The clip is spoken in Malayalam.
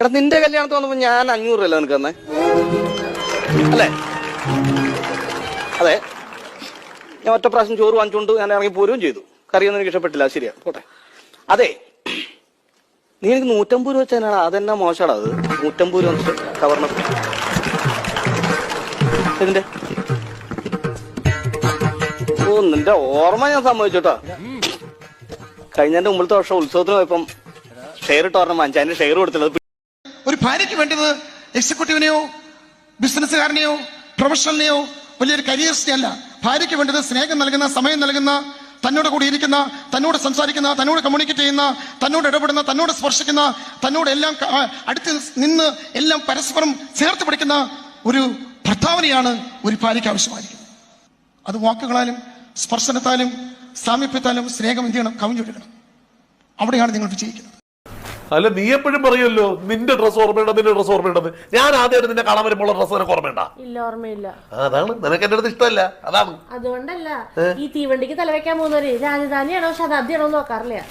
എടാ നിന്റെ കല്യാണത്തിന് വന്നപ്പോ ഞാൻ 500 രൂപ നിനക്ക് തന്നെ അല്ലേ? അതെ, ഞാൻ ഒറ്റ പ്രാവശ്യം ചോറ് വാങ്ങിച്ചുകൊണ്ട് ഞാൻ ഇറങ്ങി പോരുകയും ചെയ്തു. കറിയൊന്നും എനിക്ക് ഇഷ്ടപ്പെട്ടില്ല, ശരിയാ, പോട്ടെ. അതെ, നീ എനിക്ക് 150 രൂപ വെച്ചാൽ അതെന്നാ മോശടാ. അത് 150 രൂപ കവർണ ഇതിന്റെ നിന്റെ ഓർമ്മ ഞാൻ സമ്മതിച്ചോട്ടാ. കഴിഞ്ഞതിന്റെ മുമ്പത്തെ വർഷം ഉത്സവത്തിന് പോയപ്പം ഷെയർ ഇട്ട് പറഞ്ഞ അഞ്ചായിരം ഷെയർ കൊടുത്തുള്ളത്. ഒരു ഭാര്യയ്ക്ക് വേണ്ടത് എക്സിക്യൂട്ടീവിനെയോ ബിസിനസ്സുകാരനെയോ പ്രൊഫഷണലിനെയോ വലിയൊരു കരിയേഴ്സിനെ അല്ല. ഭാര്യയ്ക്ക് വേണ്ടത് സ്നേഹം നൽകുന്ന, സമയം നൽകുന്ന, തന്നോട് കൂടി ഇരിക്കുന്ന, തന്നോട് സംസാരിക്കുന്ന, തന്നോട് കമ്മ്യൂണിക്കേറ്റ് ചെയ്യുന്ന, തന്നോട് ഇടപെടുന്ന, തന്നോട് സ്പർശിക്കുന്ന, തന്നോട് എല്ലാം അടുത്ത് നിന്ന് എല്ലാം പരസ്പരം ചേർത്ത് പിടിക്കുന്ന ഒരു ഭർത്താവിനെയാണ് ഒരു ഭാര്യയ്ക്ക് ആവശ്യമായിരിക്കുന്നത്. അത് വാക്കുകളാലും സ്പർശനത്താലും സാമീപ്യത്താലും സ്നേഹം എന്ത് ചെയ്യണം? കവിഞ്ഞൊഴുകണം. അവിടെയാണ് നിങ്ങൾ വിജയിക്കുന്നത്. അല്ല, നീ എപ്പോഴും പറയുമല്ലോ നിന്റെ ഡ്രസ് ഓർമ്മയുണ്ടോ, നിന്റെ ഡ്രസ് ഓർമ്മയുണ്ടെന്ന്. ഞാൻ ആദ്യമായിട്ട് നിന്നെ കാണാൻ വരുമ്പോൾ ഡ്രസ് നിനക്ക് ഓർമ്മയുണ്ടാ? ഇല്ല, ഓർമ്മയില്ല. അതാണ് നിനക്ക് എന്റെ അടുത്ത് ഇഷ്ടമല്ല, അതാണ്. അതുകൊണ്ടല്ല ഈ തീവണ്ടിക്ക് തലവെക്കാൻ പോകുന്നവര് രാജധാനിയാണോ ശതാബ്ദിയാണോ നോക്കാറില്ല.